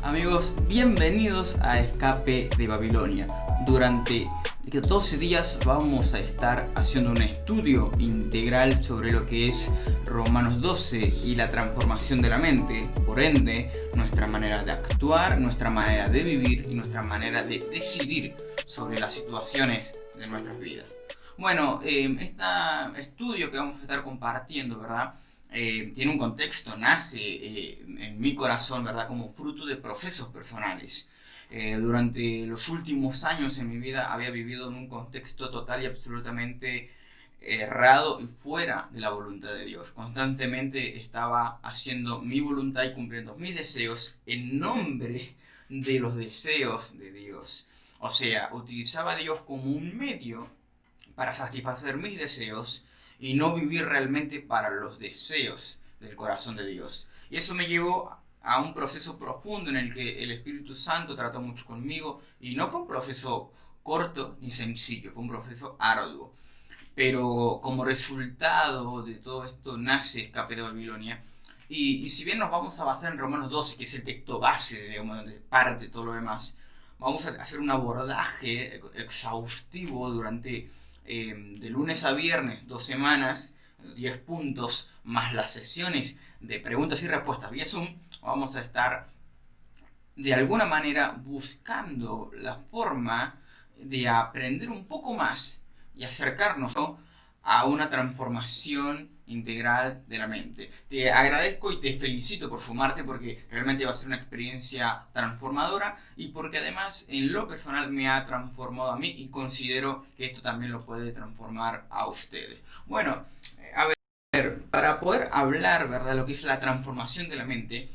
Amigos, bienvenidos a Escape de Babilonia. Durante 12 días vamos a estar haciendo un estudio integral sobre lo que es Romanos 12 y la transformación de la mente, por ende, nuestra manera de actuar, nuestra manera de vivir y nuestra manera de decidir sobre las situaciones de nuestras vidas. Bueno, este estudio que vamos a estar compartiendo, ¿verdad? Tiene un contexto, nace en mi corazón, ¿verdad? Como fruto de procesos personales. Durante los últimos años en mi vida había vivido en un contexto total y absolutamente errado y fuera de la voluntad de Dios. Constantemente estaba haciendo mi voluntad y cumpliendo mis deseos en nombre de los deseos de Dios. O sea, utilizaba a Dios como un medio para satisfacer mis deseos y no vivir realmente para los deseos del corazón de Dios. Y eso me llevó a un proceso profundo en el que el Espíritu Santo trató mucho conmigo, y no fue un proceso corto ni sencillo, fue un proceso arduo. Pero como resultado de todo esto nace Escape de Babilonia. Y si bien nos vamos a basar en Romanos 12, que es el texto base, digamos, donde parte todo lo demás, vamos a hacer un abordaje exhaustivo durante de lunes a viernes, 2 semanas, 10 puntos, más las sesiones de preguntas y respuestas vía Zoom. Vamos a estar de alguna manera buscando la forma de aprender un poco más y acercarnos, ¿no?, a una transformación integral de la mente. Te agradezco y te felicito por sumarte, porque realmente va a ser una experiencia transformadora y porque además en lo personal me ha transformado a mí, y considero que esto también lo puede transformar a ustedes. Bueno, a ver, para poder hablar, ¿verdad?, lo que es la transformación de la mente,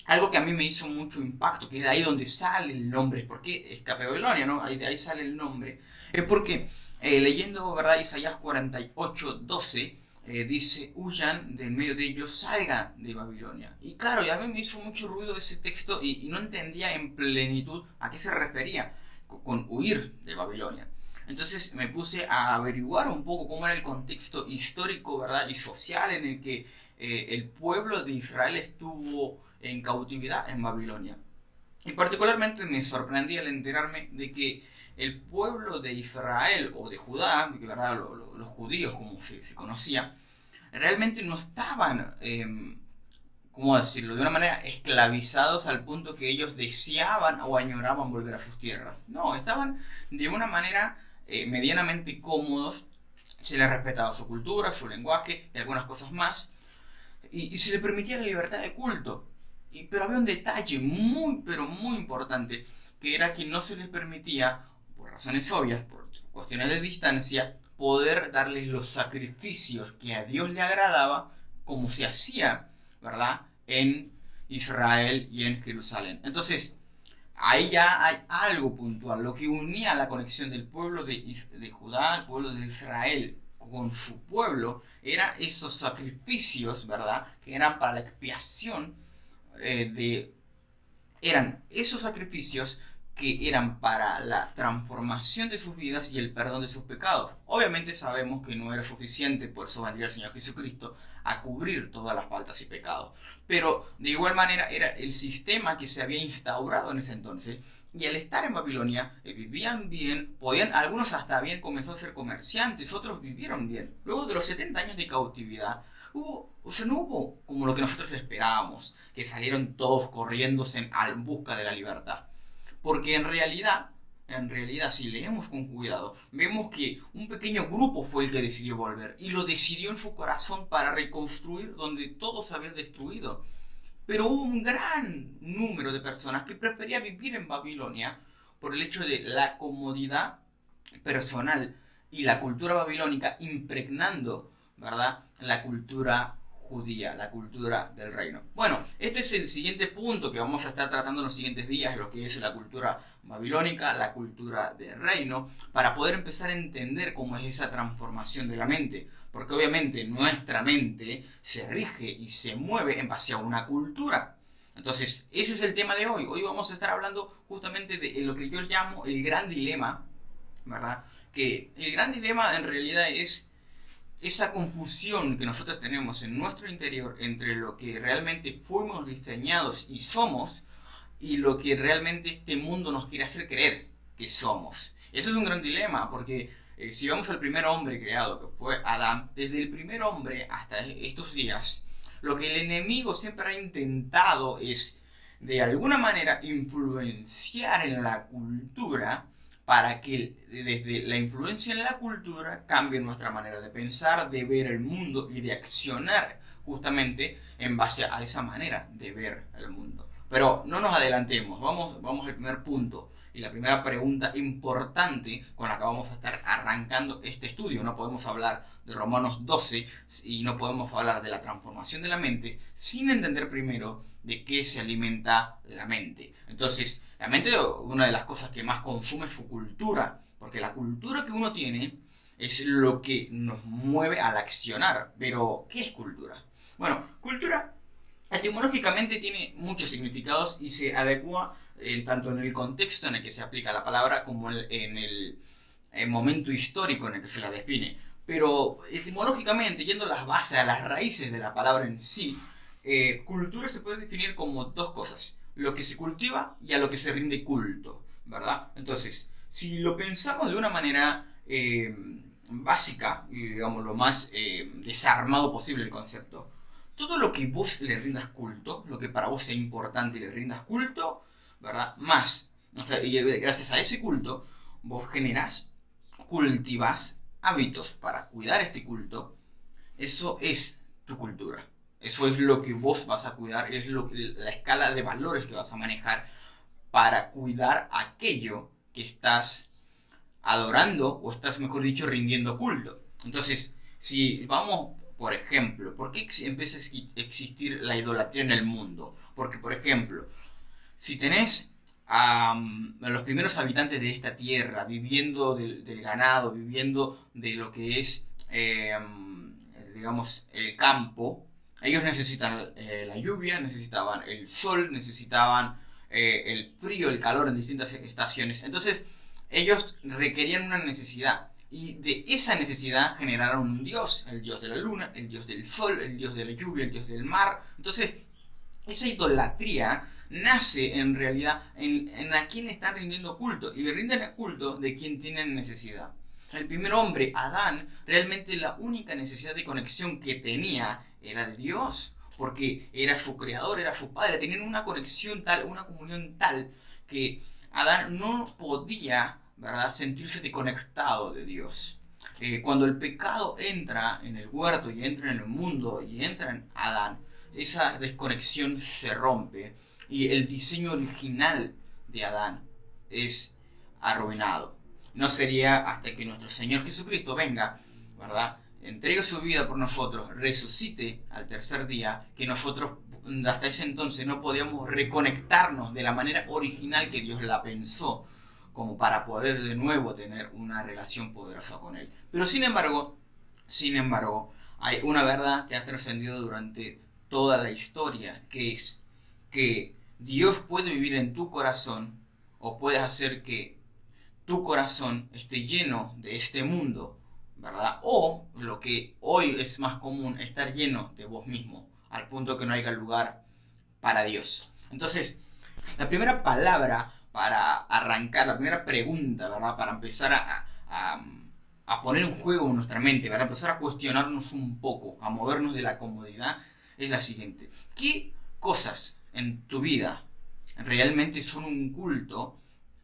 algo que a mí me hizo mucho impacto, que es de ahí donde sale el nombre, ¿por qué Escape de Babilonia, no? De ahí sale el nombre, es porque leyendo, ¿verdad?, Isaías 48:12, dice: huyan de en medio de ellos, salgan de Babilonia. Y claro, y a mí me hizo mucho ruido ese texto y no entendía en plenitud a qué se refería con huir de Babilonia. Entonces me puse a averiguar un poco cómo era el contexto histórico, ¿verdad?, y social en el que el pueblo de Israel estuvo en cautividad en Babilonia. Y particularmente me sorprendí al enterarme de que el pueblo de Israel, o de Judá, ¿verdad?, los judíos como se conocía, realmente no estaban, ¿cómo decirlo?, de una manera esclavizados al punto que ellos deseaban o añoraban volver a sus tierras. No, estaban de una manera medianamente cómodos, se les respetaba su cultura, su lenguaje y algunas cosas más, y se les permitía la libertad de culto. Pero había un detalle muy, pero muy importante, que era que no se les permitía, por razones obvias, por cuestiones de distancia, poder darles los sacrificios que a Dios le agradaba, como se hacía, ¿verdad?, en Israel y en Jerusalén. Entonces, ahí ya hay algo puntual. Lo que unía la conexión del pueblo de Judá, el pueblo de Israel, con su pueblo, eran esos sacrificios, ¿verdad?, que eran para la expiación eran esos sacrificios que eran para la transformación de sus vidas y el perdón de sus pecados. Obviamente sabemos que no era suficiente, por eso vendría el Señor Jesucristo a cubrir todas las faltas y pecados. Pero de igual manera era el sistema que se había instaurado en ese entonces. Y al estar en Babilonia, vivían bien, algunos hasta bien comenzó a ser comerciantes, otros vivieron bien. Luego de los 70 años de cautividad, no hubo como lo que nosotros esperábamos, que salieron todos corriéndose en busca de la libertad. Porque en realidad, si leemos con cuidado, vemos que un pequeño grupo fue el que decidió volver, y lo decidió en su corazón para reconstruir donde todo se había destruido. Pero hubo un gran número de personas que prefería vivir en Babilonia por el hecho de la comodidad personal y la cultura babilónica impregnando, ¿verdad?, la cultura judía, la cultura del reino. Bueno, este es el siguiente punto que vamos a estar tratando en los siguientes días, lo que es la cultura babilónica, la cultura del reino, para poder empezar a entender cómo es esa transformación de la mente. Porque obviamente nuestra mente se rige y se mueve en base a una cultura. Entonces, ese es el tema de hoy. Hoy vamos a estar hablando justamente de lo que yo llamo el gran dilema, ¿verdad? Que el gran dilema en realidad es esa confusión que nosotros tenemos en nuestro interior entre lo que realmente fuimos diseñados y somos y lo que realmente este mundo nos quiere hacer creer que somos. Eso es un gran dilema porque si vamos al primer hombre creado, que fue Adán, desde el primer hombre hasta estos días, lo que el enemigo siempre ha intentado es, de alguna manera, influenciar en la cultura para que desde la influencia en la cultura cambie nuestra manera de pensar, de ver el mundo y de accionar justamente en base a esa manera de ver el mundo. Pero no nos adelantemos, vamos al primer punto. Y la primera pregunta importante con la que vamos a estar arrancando este estudio. No podemos hablar de Romanos 12 y no podemos hablar de la transformación de la mente sin entender primero de qué se alimenta la mente. Entonces, la mente, una de las cosas que más consume es su cultura, porque la cultura que uno tiene es lo que nos mueve al accionar. Pero, ¿qué es cultura? Bueno, cultura etimológicamente tiene muchos significados y se adecua tanto en el contexto en el que se aplica la palabra como en el momento histórico en el que se la define. Pero etimológicamente, yendo a las bases, a las raíces de la palabra en sí, cultura se puede definir como dos cosas: lo que se cultiva y a lo que se rinde culto, ¿verdad? Entonces, si lo pensamos de una manera básica y digamos lo más desarmado posible el concepto, todo lo que vos le rindas culto, lo que para vos sea importante y le rindas culto, ¿verdad? Más, o sea, y gracias a ese culto, vos generás, cultivás hábitos para cuidar este culto. Eso es tu cultura. Eso es lo que vos vas a cuidar, es la escala de valores que vas a manejar para cuidar aquello que estás adorando o estás, mejor dicho, rindiendo culto. Entonces, si vamos, por ejemplo, ¿por qué empieza a existir la idolatría en el mundo? Porque, por ejemplo, si tenés a los primeros habitantes de esta tierra viviendo del ganado, viviendo de lo que es, digamos, el campo, ellos necesitan la lluvia, necesitaban el sol, necesitaban el frío, el calor en distintas estaciones. Entonces, ellos requerían una necesidad. Y de esa necesidad generaron un dios, el dios de la luna, el dios del sol, el dios de la lluvia, el dios del mar. Entonces, esa idolatría nace en realidad en a quien están rindiendo culto. Y le rinden el culto de quien tienen necesidad. El primer hombre, Adán, realmente la única necesidad de conexión que tenía era de Dios. Porque era su creador, era su padre. Tenían una conexión tal, una comunión tal, que Adán no podía, ¿verdad?, sentirse desconectado de Dios. Cuando el pecado entra en el huerto y entra en el mundo y entra en Adán, esa desconexión se rompe y el diseño original de Adán es arruinado. No sería hasta que nuestro Señor Jesucristo venga, ¿verdad?, entregue su vida por nosotros, resucite al tercer día, que nosotros hasta ese entonces no podíamos reconectarnos de la manera original que Dios la pensó, como para poder de nuevo tener una relación poderosa con Él. Pero sin embargo, hay una verdad que ha trascendido durante toda la historia, que es que Dios puede vivir en tu corazón, o puede hacer que tu corazón esté lleno de este mundo, ¿verdad? O lo que hoy es más común, estar lleno de vos mismo, al punto que no haya lugar para Dios. Entonces, la primera palabra para arrancar, la primera pregunta, ¿verdad?, para empezar a poner en juego nuestra mente, para empezar a cuestionarnos un poco, a movernos de la comodidad, es la siguiente: ¿qué cosas en tu vida realmente son un culto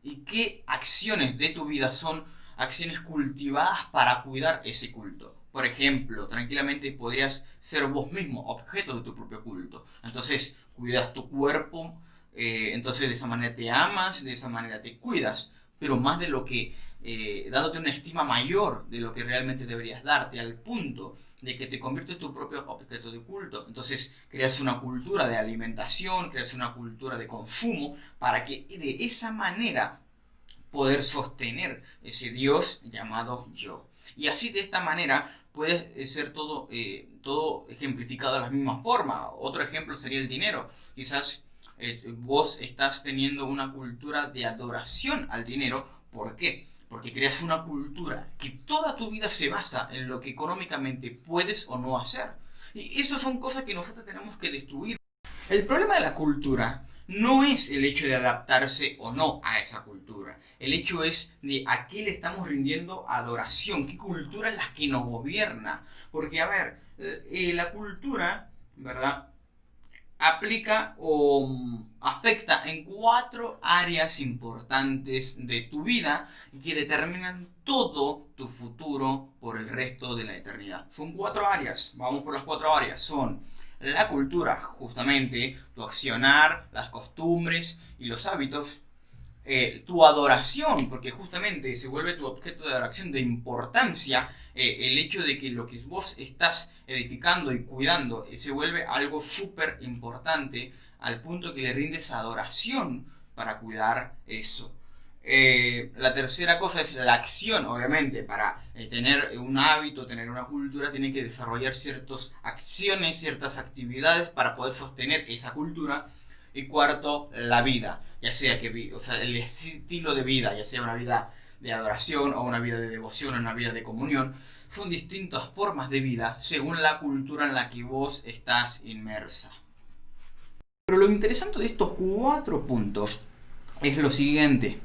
y qué acciones de tu vida son acciones cultivadas para cuidar ese culto? Por ejemplo, tranquilamente podrías ser vos mismo objeto de tu propio culto. Entonces, cuidas tu cuerpo, entonces de esa manera te amas, de esa manera te cuidas, pero más de lo que dándote una estima mayor de lo que realmente deberías darte, al punto de que te conviertes en tu propio objeto de culto. Entonces creas una cultura de alimentación, creas una cultura de consumo, para que de esa manera poder sostener ese Dios llamado yo. Y así de esta manera puede ser todo ejemplificado de la misma forma. Otro ejemplo sería el dinero. Quizás vos estás teniendo una cultura de adoración al dinero. ¿Por qué? Porque creas una cultura que toda tu vida se basa en lo que económicamente puedes o no hacer. Y esas son cosas que nosotros tenemos que destruir. El problema de la cultura no es el hecho de adaptarse o no a esa cultura. El hecho es de a qué le estamos rindiendo adoración, qué cultura es la que nos gobierna. Porque, a ver, la cultura, ¿verdad?, aplica o afecta en 4 áreas importantes de tu vida que determinan todo tu futuro por el resto de la eternidad. Son 4 áreas, vamos por las 4 áreas. Son la cultura, justamente, tu accionar, las costumbres y los hábitos. Tu adoración, porque justamente se vuelve tu objeto de adoración de importancia. El hecho de que lo que vos estás edificando y cuidando se vuelve algo súper importante, al punto que le rindes adoración para cuidar eso. La tercera cosa es la acción. Obviamente, para tener un hábito, tener una cultura, tiene que desarrollar ciertas acciones, ciertas actividades para poder sostener esa cultura. Y cuarto, la vida, ya sea el estilo de vida, ya sea una vida de adoración o una vida de devoción o una vida de comunión. Son distintas formas de vida según la cultura en la que vos estás inmersa. Pero lo interesante de estos 4 puntos es lo siguiente,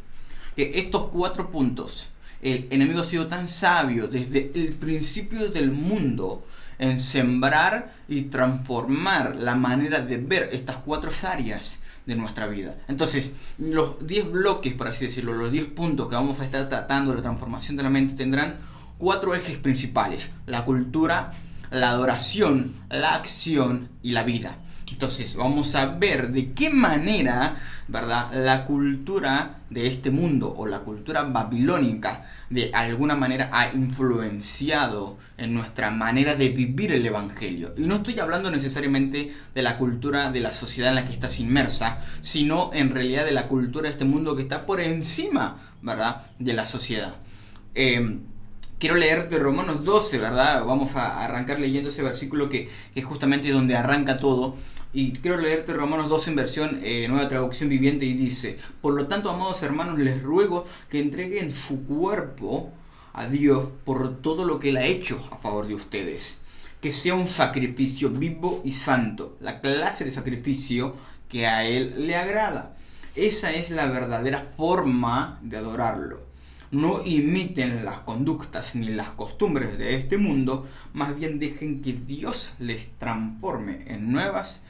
que estos 4 puntos, el enemigo ha sido tan sabio desde el principio del mundo en sembrar y transformar la manera de ver estas 4 áreas de nuestra vida. Entonces, los 10 bloques, por así decirlo, los 10 puntos que vamos a estar tratando de la transformación de la mente tendrán 4 ejes principales: la cultura, la adoración, la acción y la vida. Entonces vamos a ver de qué manera, ¿verdad?, la cultura de este mundo o la cultura babilónica de alguna manera ha influenciado en nuestra manera de vivir el evangelio. Y no estoy hablando necesariamente de la cultura de la sociedad en la que estás inmersa, sino en realidad de la cultura de este mundo que está por encima, ¿verdad?, de la sociedad. Quiero leerte Romanos 12, ¿verdad? Vamos a arrancar leyendo ese versículo que es justamente donde arranca todo. Y quiero leerte Romanos 12 en versión Nueva Traducción Viviente, y dice: por lo tanto, amados hermanos, les ruego que entreguen su cuerpo a Dios por todo lo que Él ha hecho a favor de ustedes. Que sea un sacrificio vivo y santo, la clase de sacrificio que a Él le agrada. Esa es la verdadera forma de adorarlo. No imiten las conductas ni las costumbres de este mundo, más bien dejen que Dios les transforme en nuevas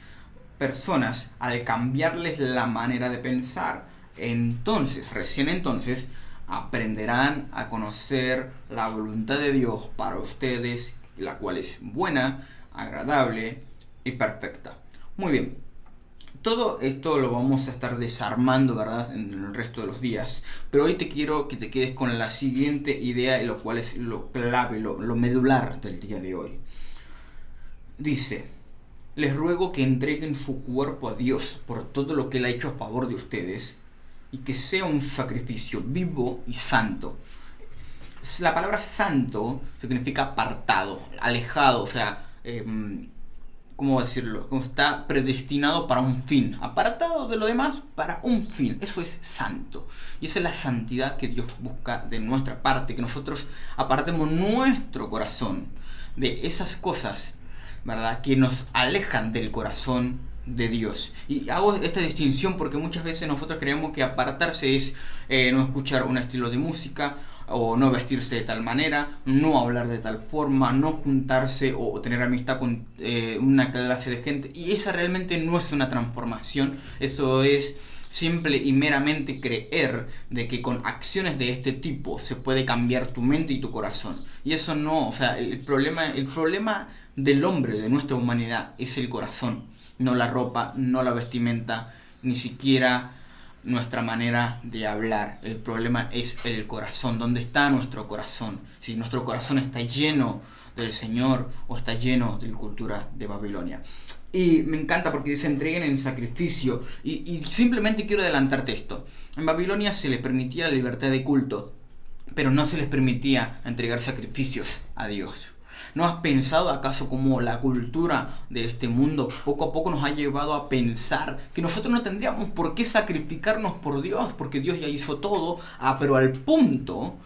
personas al cambiarles la manera de pensar. Entonces, recién entonces, aprenderán a conocer la voluntad de Dios para ustedes, la cual es buena, agradable y perfecta. Muy bien. Todo esto lo vamos a estar desarmando, ¿verdad?, en el resto de los días. Pero hoy te quiero que te quedes con la siguiente idea, lo cual es lo clave, lo medular del día de hoy. Dice: les ruego que entreguen su cuerpo a Dios por todo lo que Él ha hecho a favor de ustedes, y que sea un sacrificio vivo y santo. La palabra santo significa apartado, alejado, o sea, ¿cómo decirlo? Como está predestinado para un fin, apartado de lo demás para un fin. Eso es santo. Y esa es la santidad que Dios busca de nuestra parte, que nosotros apartemos nuestro corazón de esas cosas, ¿verdad?, que nos alejan del corazón de Dios. Y hago esta distinción porque muchas veces nosotros creemos que apartarse es no escuchar un estilo de música, o no vestirse de tal manera, no hablar de tal forma, no juntarse o tener amistad con una clase de gente. Y esa realmente no es una transformación. Eso es simple y meramente creer de que con acciones de este tipo se puede cambiar tu mente y tu corazón. Y eso no, o sea, el problema del hombre, de nuestra humanidad, es el corazón, no la ropa, no la vestimenta, ni siquiera nuestra manera de hablar. El problema es el corazón. ¿Dónde está nuestro corazón? Si nuestro corazón está lleno del Señor o está lleno de la cultura de Babilonia. Y me encanta porque dice entreguen en sacrificio. Y simplemente quiero adelantarte esto. En Babilonia se les permitía la libertad de culto, pero no se les permitía entregar sacrificios a Dios. ¿No has pensado acaso cómo la cultura de este mundo poco a poco nos ha llevado a pensar que nosotros no tendríamos por qué sacrificarnos por Dios, porque Dios ya hizo todo, pero al punto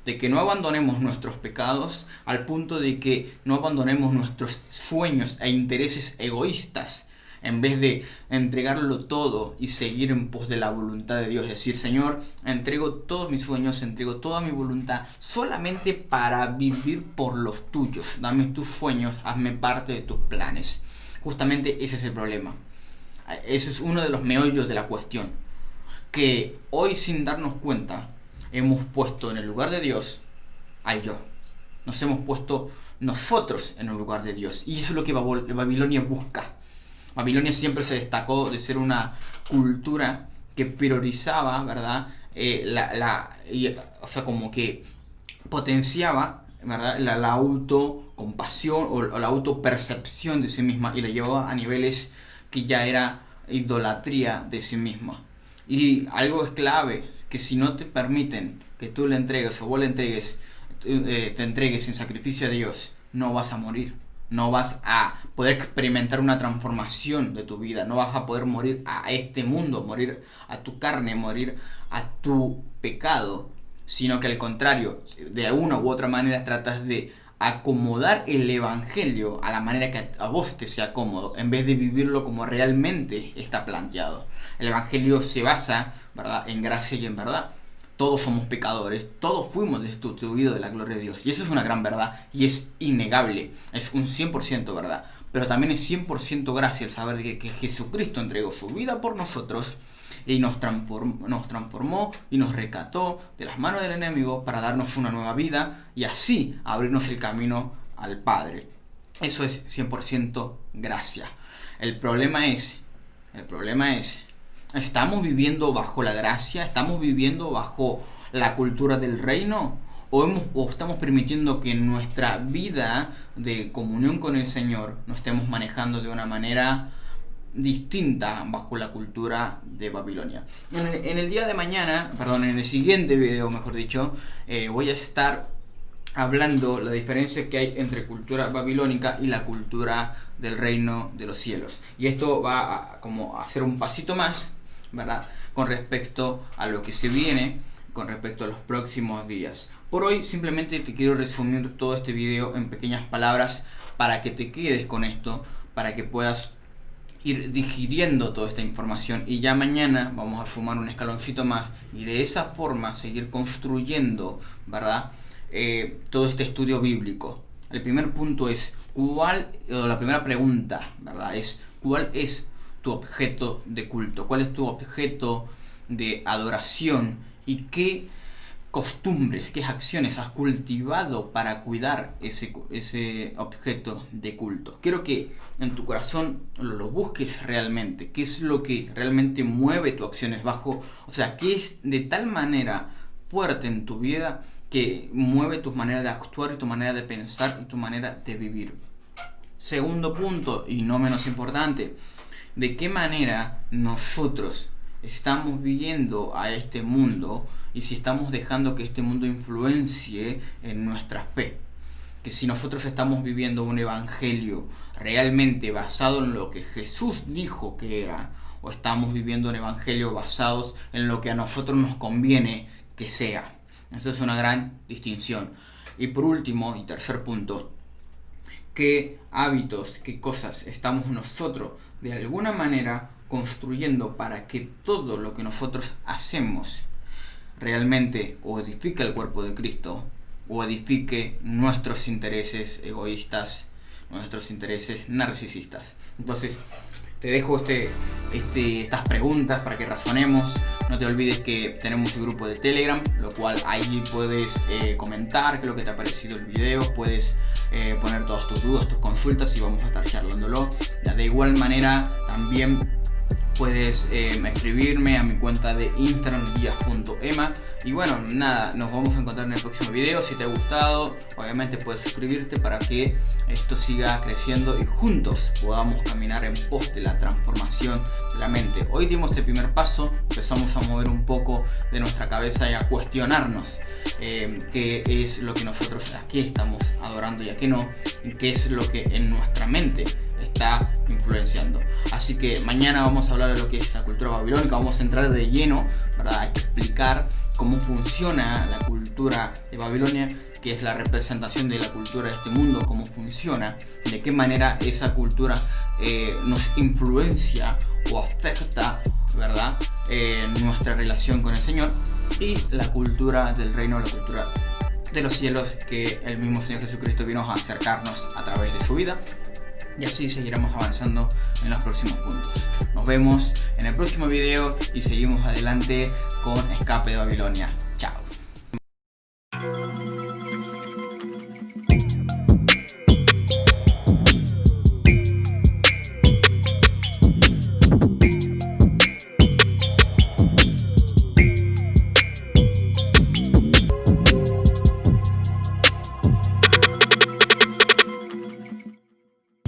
de que no abandonemos nuestros pecados, al punto de que no abandonemos nuestros sueños e intereses egoístas, en vez de entregarlo todo y seguir en pos de la voluntad de Dios? Es decir, Señor, entrego todos mis sueños, entrego toda mi voluntad solamente para vivir por los tuyos. Dame tus sueños, hazme parte de tus planes. Justamente ese es el problema. Ese es uno de los meollos de la cuestión. Que hoy, sin darnos cuenta, hemos puesto en el lugar de Dios al yo. Nos hemos puesto nosotros en el lugar de Dios. Y eso es lo que Babilonia busca. Babilonia siempre se destacó de ser una cultura que priorizaba, ¿verdad? O sea, como que potenciaba, ¿verdad? La autocompasión o la autopercepción de sí misma, y la llevaba a niveles que ya era idolatría de sí misma. Y algo es clave, que si no te permiten que tú le entregues o vos le entregues, te entregues en sacrificio a Dios, no vas a morir. No vas a poder experimentar una transformación de tu vida. No vas a poder morir a este mundo, morir a tu carne, morir a tu pecado. Sino que al contrario, de una u otra manera tratas de acomodar el evangelio a la manera que a vos te sea cómodo, en vez de vivirlo como realmente está planteado. El evangelio se basa, ¿verdad?, en gracia y en verdad. Todos somos pecadores, todos fuimos destituidos de la gloria de Dios. Y eso es una gran verdad y es innegable, es un 100% verdad. Pero también es 100% gracia el saber que Jesucristo entregó su vida por nosotros y nos transformó y nos rescató de las manos del enemigo para darnos una nueva vida y así abrirnos el camino al Padre. Eso es 100% gracia. El problema es, ¿estamos viviendo bajo la gracia? ¿Estamos viviendo bajo la cultura del reino? ¿O estamos permitiendo que en nuestra vida de comunión con el Señor nos estemos manejando de una manera distinta bajo la cultura de Babilonia? En el día de mañana, en el siguiente video, mejor dicho, voy a estar hablando la diferencia que hay entre cultura babilónica y la cultura del reino de los cielos. Y esto va a hacer un pasito más, ¿verdad?, con respecto a lo que se viene, con respecto a los próximos días. Por hoy simplemente te quiero resumir todo este video en pequeñas palabras para que te quedes con esto, para que puedas ir digiriendo toda esta información, y ya mañana vamos a sumar un escaloncito más y de esa forma seguir construyendo, ¿verdad?, todo este estudio bíblico. El primer punto es la primera pregunta, ¿verdad?, es ¿cuál es tu objeto de culto? ¿Cuál es tu objeto de adoración? ¿Y qué costumbres, qué acciones has cultivado para cuidar ese objeto de culto? Quiero que en tu corazón lo busques realmente. ¿Qué es lo que realmente mueve tus acciones qué es de tal manera fuerte en tu vida que mueve tu manera de actuar y tu manera de pensar y tu manera de vivir? Segundo punto, y no menos importante, ¿de qué manera nosotros estamos viviendo a este mundo y si estamos dejando que este mundo influencie en nuestra fe? Que si nosotros estamos viviendo un evangelio realmente basado en lo que Jesús dijo que era, o estamos viviendo un evangelio basados en lo que a nosotros nos conviene que sea. Eso es una gran distinción. Y por último, y tercer punto, ¿qué hábitos, qué cosas estamos nosotros de alguna manera construyendo para que todo lo que nosotros hacemos realmente o edifique el cuerpo de Cristo o edifique nuestros intereses egoístas, nuestros intereses narcisistas? Entonces te dejo estas preguntas para que razonemos. No te olvides que tenemos un grupo de Telegram, lo cual allí puedes comentar qué es lo que te ha parecido el video, puedes poner todas tus dudas, tus consultas y vamos a estar charlándolo. De igual manera también puedes escribirme a mi cuenta de Instagram guías.ema. Y bueno, nada, nos vamos a encontrar en el próximo video. Si te ha gustado, obviamente puedes suscribirte para que esto siga creciendo y juntos podamos caminar en pos de la transformación de la mente. Hoy dimos este primer paso, empezamos a mover un poco de nuestra cabeza y a cuestionarnos qué es lo que nosotros aquí estamos adorando y a qué no, y qué es lo que en nuestra mente está influenciando. Así que mañana vamos a hablar de lo que es la cultura babilónica. Vamos a entrar de lleno, ¿verdad?, a explicar cómo funciona la cultura de Babilonia, que es la representación de la cultura de este mundo, cómo funciona, de qué manera esa cultura nos influencia o afecta, ¿verdad?, nuestra relación con el Señor, y la cultura del reino, la cultura de los cielos, que el mismo Señor Jesucristo vino a acercarnos a través de su vida. Y así seguiremos avanzando en los próximos puntos. Nos vemos en el próximo video y seguimos adelante con Escape de Babilonia.